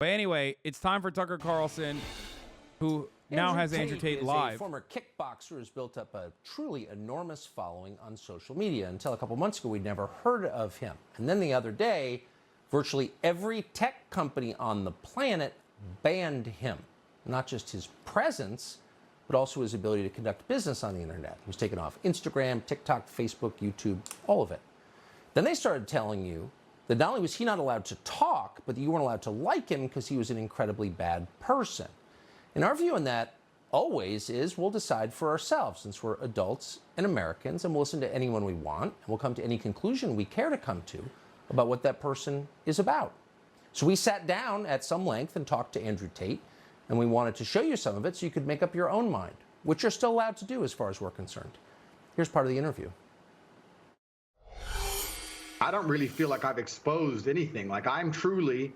But anyway, it's time for Tucker Carlson, who now has Andrew Tate live. A former kickboxer who's built up a truly enormous following on social media. Until a couple months ago, we'd never heard of him. And then the other day, virtually every tech company on the planet banned him. Not just his presence, but also his ability to conduct business on the internet. He was taken off Instagram, TikTok, Facebook, YouTube, all of it. Then they started telling you that not only was he not allowed to talk, but that you weren't allowed to like him because he was an incredibly bad person. And our view on that always is we'll decide for ourselves, since we're adults and Americans, and we'll listen to anyone we want, and we'll come to any conclusion we care to come to about what that person is about. So we sat down at some length and talked to Andrew Tate, and we wanted to show you some of it so you could make up your own mind, which you're still allowed to do as far as we're concerned. Here's part of the interview. I don't really feel like I've exposed anything. Like, I'm truly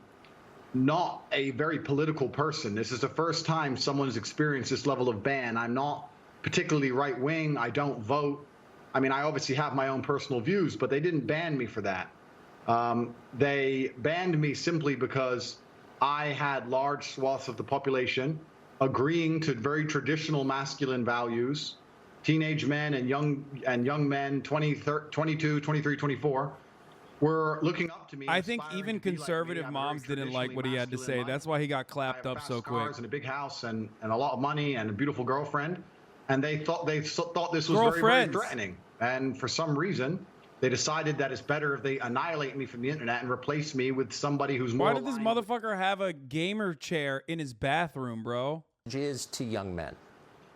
not a very political person. This is the first time someone's experienced this level of ban. I'm not particularly right-wing. I don't vote. I mean, I obviously have my own personal views, but they didn't ban me for that. They banned me simply because I had large swaths of the population agreeing to very traditional masculine values. Teenage men and young men, 22, 23, 24, were looking up to me. I think even conservative moms didn't like what he had to say. That's why he got clapped up so quick. And a big house and a lot of money and a beautiful girlfriend, and they thought this was very, very threatening. And for some reason, they decided that it's better if they annihilate me from the internet and replace me with somebody who's more. Why did this motherfucker have a gamer chair in his bathroom, bro? Is to young men.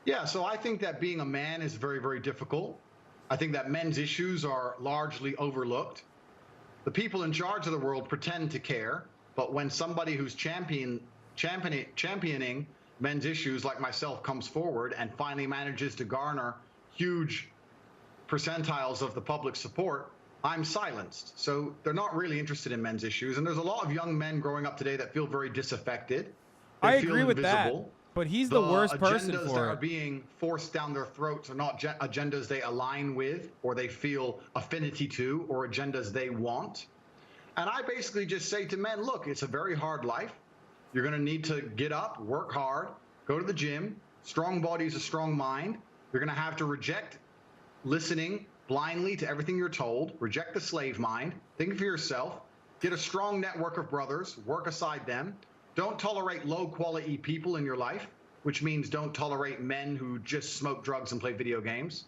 Yeah, so I think that being a man is very, very difficult. I think that men's issues are largely overlooked. The people in charge of the world pretend to care, but when somebody who's championing men's issues like myself comes forward and finally manages to garner huge percentiles of the public support, I'm silenced. So they're not really interested in men's issues. And there's a lot of young men growing up today that feel very disaffected. I agree with that, but he's the worst person for it. Agendas that are being forced down their throats are not agendas they align with or they feel affinity to or agendas they want. And I basically just say to men, look, it's a very hard life. You're going to need to get up, work hard, go to the gym. Strong body is a strong mind. You're going to have to reject listening blindly to everything you're told, reject the slave mind, think for yourself, get a strong network of brothers, work aside them. Don't tolerate low-quality people in your life, which means don't tolerate men who just smoke drugs and play video games,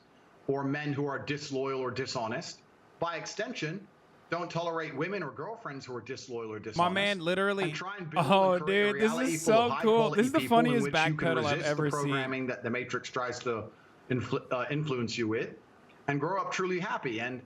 or men who are disloyal or dishonest. By extension, don't tolerate women or girlfriends who are disloyal or dishonest. My man literally, oh, dude, this is so cool. This is the funniest backpedal I've ever seen. Programming that the Matrix tries to influence you with, and grow up truly happy. And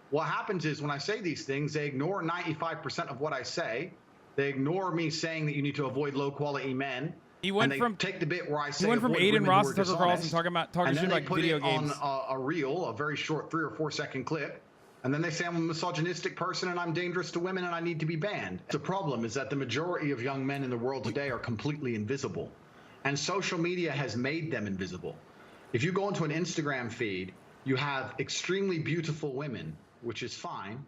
what happens is when I say these things, they ignore 95% of what I say. They ignore me saying that you need to avoid low-quality men. He went from take the bit where I say he went from Aiden Ross to Tucker Carlson talking shit about video games. On a reel, a very short 3 or 4 second clip, and then they say I'm a misogynistic person and I'm dangerous to women and I need to be banned. The problem is that the majority of young men in the world today are completely invisible, and social media has made them invisible. If you go into an Instagram feed, you have extremely beautiful women, which is fine.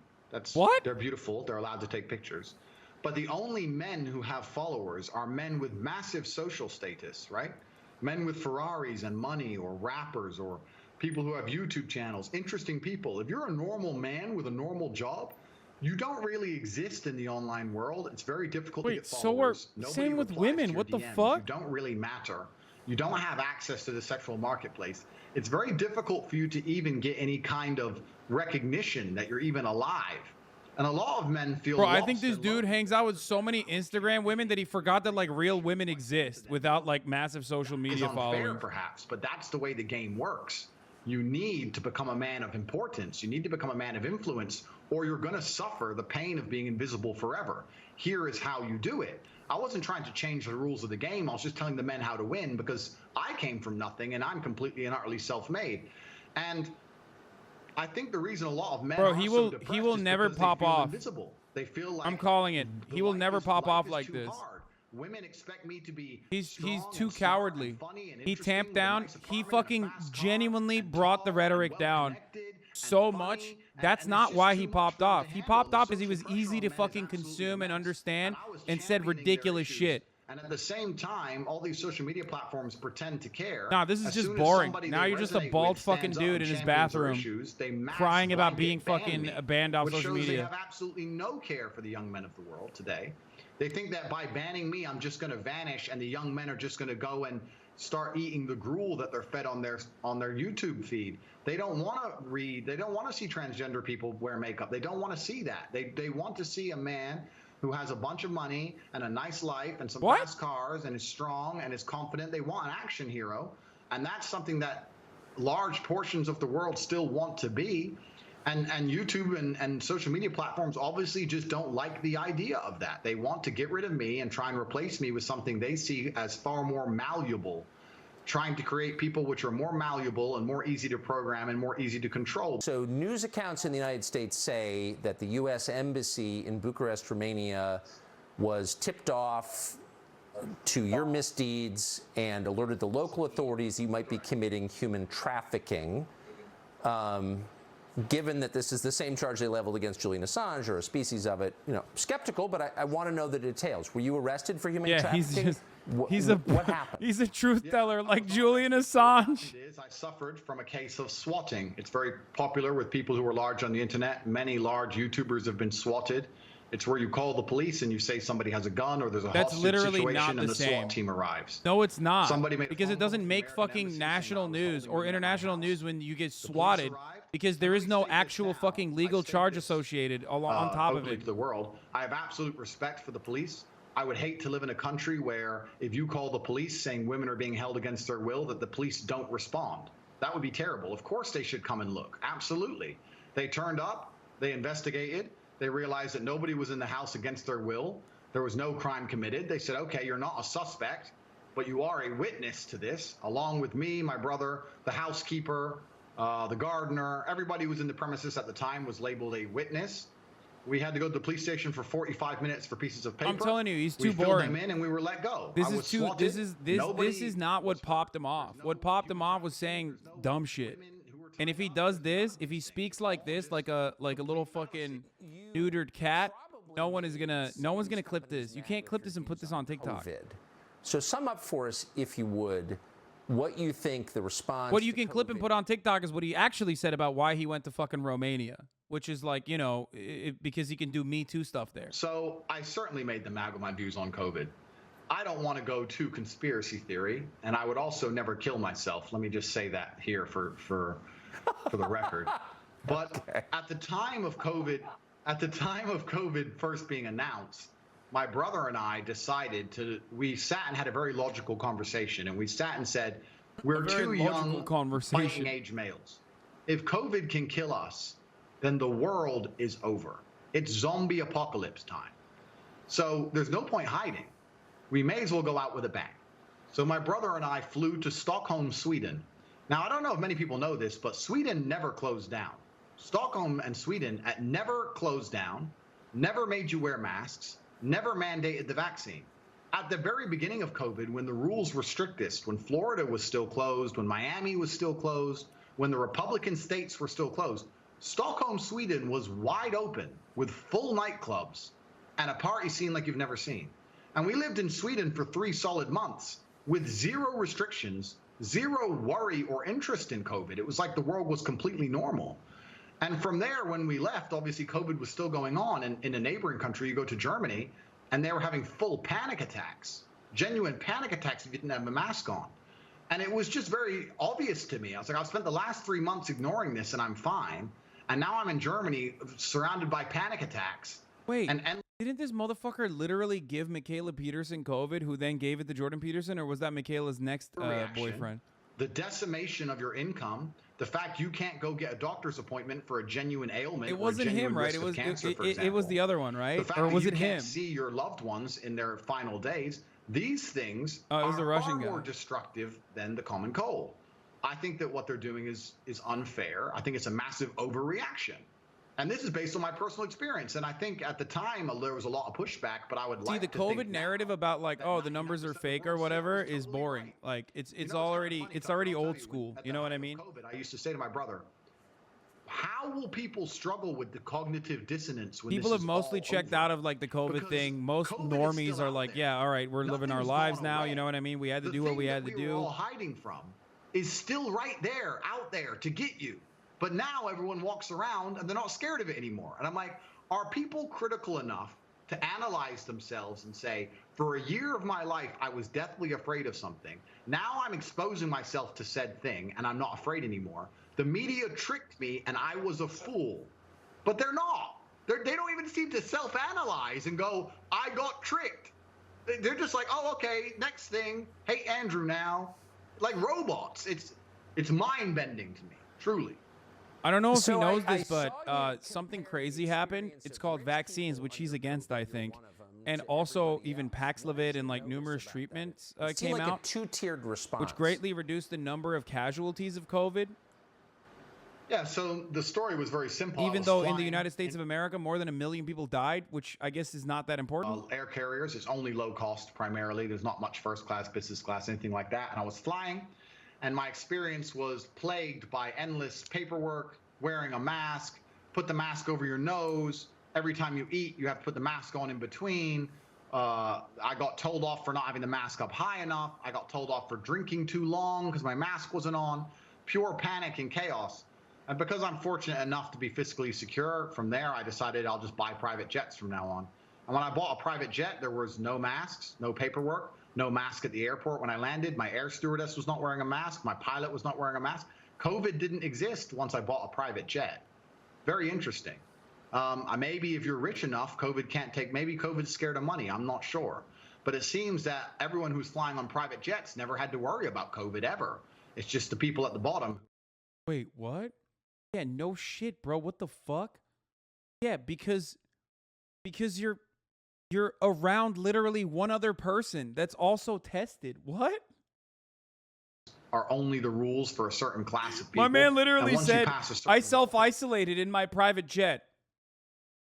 They're beautiful. They're allowed to take pictures. But the only men who have followers are men with massive social status, right? Men with Ferraris and money, or rappers, or people who have YouTube channels, interesting people. If you're a normal man with a normal job, you don't really exist in the online world. It's very difficult to get followers. So same with women. What the fuck? You don't really matter. You don't have access to the sexual marketplace. It's very difficult for you to even get any kind of recognition that you're even alive. And a lot of men feel Bro, I think this dude hangs out with so many Instagram women that he forgot that like real women exist without like massive social media following. Perhaps, but that's the way the game works. You need to become a man of importance. You need to become a man of influence, or you're going to suffer the pain of being invisible forever. Here is how you do it. I wasn't trying to change the rules of the game. I was just telling the men how to win, because I came from nothing and I'm completely and utterly self-made. And I think the reason a lot of men he will never pop off. They feel like I'm calling it. He will never pop off like this. Women expect me to be he's too cowardly. He tamped down. He fucking genuinely brought the rhetoric down so much That's And it's not just why too he much popped for them to off. He handle. popped The off because he social was pressure easy on to men is fucking absolutely consume and immense. understand I was and said championing their ridiculous issues, shit. and at the same time, all these social media platforms pretend to care. Nah, this is As just soon as boring. somebody Now they you're just a resonate bald with fucking stands up dude and in his champions their bathroom issues, they mass crying about blanket being ban fucking me, banned off which social shows they media. have absolutely no care for the young men of the world today. They think that by banning me, I'm just going to vanish, and the young men are just going to go and start eating the gruel that they're fed on their YouTube feed. They don't want to read. They don't want to see transgender people wear makeup. They don't want to see that. They want to see a man who has a bunch of money and a nice life and some fast cars and is strong and is confident. They want an action hero, and that's something that large portions of the world still want to be. And YouTube and social media platforms obviously just don't like the idea of that. They want to get rid of me and try and replace me with something they see as far more malleable, trying to create people which are more malleable and more easy to program and more easy to control. So news accounts in the United States say that the U.S. Embassy in Bucharest, Romania, was tipped off to your misdeeds and alerted the local authorities you might be committing human trafficking. Given that this is the same charge they leveled against Julian Assange or a species of it, skeptical, but I want to know the details. Were you arrested for human trafficking? What happened? He's a truth teller like Julian Assange. I suffered from a case of swatting. It's very popular with people who are large on the internet. Many large YouTubers have been swatted. It's where you call the police and you say somebody has a gun or there's a hostage situation and the SWAT team arrives. No, it's not. Somebody made because it doesn't make fucking national news or international news when you get swatted because there is no actual fucking legal charge associated on top of it. To the world. I have absolute respect for the police. I would hate to live in a country where if you call the police saying women are being held against their will, that the police don't respond. That would be terrible. Of course they should come and look. Absolutely. They turned up, they investigated, they realized that nobody was in the house against their will. There was no crime committed. They said, okay, you're not a suspect, but you are a witness to this, along with me, my brother, the housekeeper, the gardener. Everybody who was in the premises at the time was labeled a witness. We had to go to the police station for 45 minutes for pieces of paper. I'm telling you, he's too boring. We filled them in and we were let go. This is not what popped him off. What popped him off was saying dumb shit. And if he does this, if he speaks like this, like a little fucking neutered cat, no one's gonna clip this. You can't clip this and put this on TikTok. So sum up for us, if you would, what you think the response. What you can clip and put on TikTok is what he actually said about why he went to fucking Romania, which is like, because he can do Me Too stuff there. So I certainly made them mad with my views on COVID. I don't want to go to conspiracy theory, and I would also never kill myself. Let me just say that here for the record. But at the time of COVID first being announced, my brother and I decided we sat and had a very logical conversation, and we sat and said, we're two young fighting age males. If COVID can kill us, then the world is over. It's zombie apocalypse time. So there's no point hiding. We may as well go out with a bang. So my brother and I flew to Stockholm, Sweden. Now, I don't know if many people know this, but Sweden never closed down. Stockholm and Sweden never closed down, never made you wear masks, never mandated the vaccine. At the very beginning of COVID, when the rules were strictest, when Florida was still closed, when Miami was still closed, when the Republican states were still closed, Stockholm, Sweden was wide open with full nightclubs and a party scene like you've never seen. And we lived in Sweden for 3 solid months with zero restrictions, zero worry or interest in COVID. It was like the world was completely normal. And from there, when we left, obviously COVID was still going on. And in a neighboring country, you go to Germany, and they were having full panic attacks, genuine panic attacks if you didn't have a mask on. And it was just very obvious to me. I was like, I've spent the last 3 months ignoring this, and I'm fine. And now I'm in Germany, surrounded by panic attacks. Wait, didn't this motherfucker literally give Michaela Peterson COVID, who then gave it to Jordan Peterson, or was that Michaela's next boyfriend? The decimation of your income, the fact you can't go get a doctor's appointment for a genuine ailment. It wasn't him, right? It was it was the other one, right? The fact or was that it you him? can't see your loved ones in their final days. These things it was are the Russian far guy. more destructive than the common cold. I think that what they're doing is unfair. I think it's a massive overreaction. And this is based on my personal experience. And I think at the time there was a lot of pushback, but I would like to the COVID narrative about like, oh, the numbers are fake or whatever is boring. Like it's already old school. You know what I mean? I used to say to my brother, how will people struggle with the cognitive dissonance when people this have is mostly all checked over? out of like the COVID Because thing. Most COVID is normies still are out like, there. yeah, all right, we're living our Nothing's lives gone now. away. You know what I mean? We had to The do what thing we had that to we were do. all hiding from is still right there, out there to get you. But now everyone walks around and they're not scared of it anymore. And I'm like, are people critical enough to analyze themselves and say, for a year of my life, I was deathly afraid of something. Now I'm exposing myself to said thing and I'm not afraid anymore. The media tricked me and I was a fool. But they're not. They don't even seem to self-analyze and go, I got tricked. They're just like, oh, okay, next thing. Hey, Andrew now. Like robots. It's mind-bending to me, truly. I don't know if So he knows I this, saw but you something compare the crazy happened. experience It's of called rich vaccines, people which he's under against, COVID, I you're think. one of them, And to also everybody even else. Paxlovid What and makes like you numerous nervous about treatments that? It seemed came like out, a two-tiered response. which greatly reduced the number of casualties of COVID. Yeah, so the story was very simple. I Even was though in the flying United States of America, more than 1 million people died, which I guess is not that important. air carriers. It's only low cost primarily. There's not much first class, business class, anything like that. And I was flying, and my experience was plagued by endless paperwork, wearing a mask, put the mask over your nose. Every time you eat, you have to put the mask on in between. I got told off for not having the mask up high enough. I got told off for drinking too long because my mask wasn't on. Pure panic and chaos. And because I'm fortunate enough to be fiscally secure, from there I decided I'll just buy private jets from now on. And when I bought a private jet, there was no masks, no paperwork, no mask at the airport when I landed. My air stewardess was not wearing a mask. My pilot was not wearing a mask. COVID didn't exist once I bought a private jet. Very interesting. Maybe if you're rich enough, COVID can't take, maybe COVID's scared of money. I'm not sure. But it seems that everyone who's flying on private jets never had to worry about COVID ever. It's just the people at the bottom. Wait, what? Yeah, no shit, bro. What the fuck? Yeah, because you're around literally one other person that's also tested. What? Are only the rules for a certain class of people. My man literally And once you said, pass a certain I self-isolated in my private jet.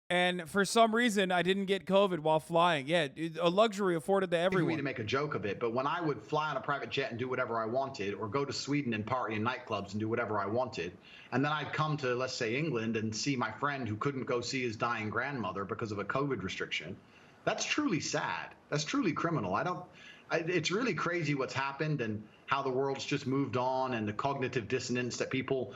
And for some reason, I didn't get COVID while flying. Yeah, a luxury afforded to me everyone. to make a joke of it, but when I would fly on a private jet and do whatever I wanted, or go to Sweden and party in nightclubs and do whatever I wanted, and then I'd come to, let's say, England and see my friend who couldn't go see his dying grandmother because of a COVID restriction, that's truly sad. That's truly criminal. It's really crazy what's happened and how the world's just moved on, and the cognitive dissonance that people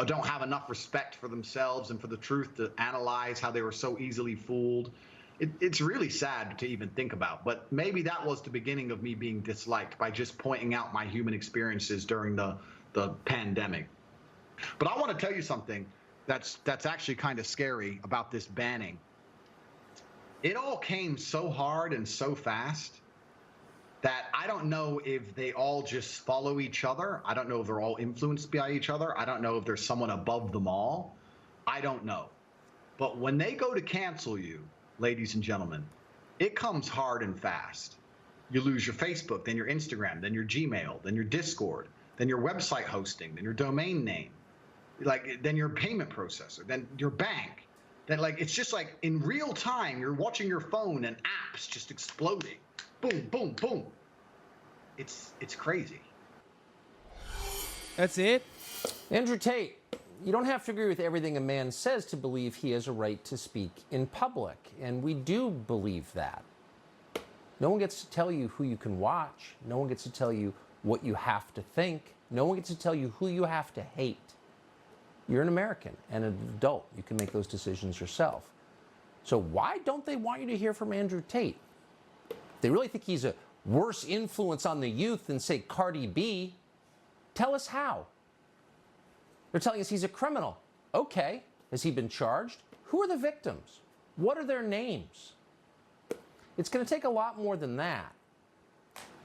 don't have enough respect for themselves and for the truth to analyze how they were so easily fooled. It's really sad to even think about, but maybe that was the beginning of me being disliked, by just pointing out my human experiences during the pandemic. But I want to tell you something that's actually kind of scary about this banning. It all came so hard and so fast that I don't know if they all just follow each other. I don't know if they're all influenced by each other. I don't know if there's someone above them all. I don't know. But when they go to cancel you, ladies and gentlemen, it comes hard and fast. You lose your Facebook, then your Instagram, then your Gmail, then your Discord, then your website hosting, then your domain name, then your payment processor, then your bank. Then it's just like in real time, you're watching your phone and apps just exploding. Boom, boom, boom. It's crazy. That's it? Andrew Tate, you don't have to agree with everything a man says to believe he has a right to speak in public, and we do believe that. No one gets to tell you who you can watch. No one gets to tell you what you have to think. No one gets to tell you who you have to hate. You're an American and an adult. You can make those decisions yourself. So why don't they want you to hear from Andrew Tate? They really think he's a worse influence on the youth than, say, Cardi B. Tell us how. They're telling us he's a criminal. Okay. Has he been charged? Who are the victims? What are their names? It's going to take a lot more than that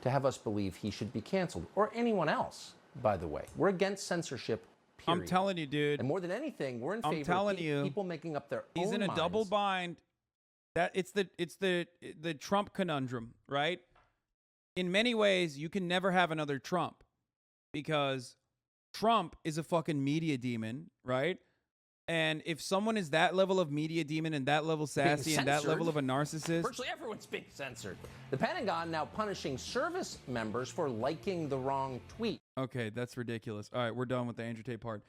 to have us believe he should be canceled, or anyone else, by the way. We're against censorship, period. I'm telling you, dude. And more than anything, we're in favor of people making up their own He's in a minds. double bind. That it's the Trump conundrum, right? In many ways, you can never have another Trump, because Trump is a fucking media demon, right? And if someone is that level of media demon and that level sassy and that level of a narcissist, virtually everyone's being censored. The Pentagon now punishing service members for liking the wrong tweet. Okay, that's ridiculous. All right, we're done with the Andrew Tate part.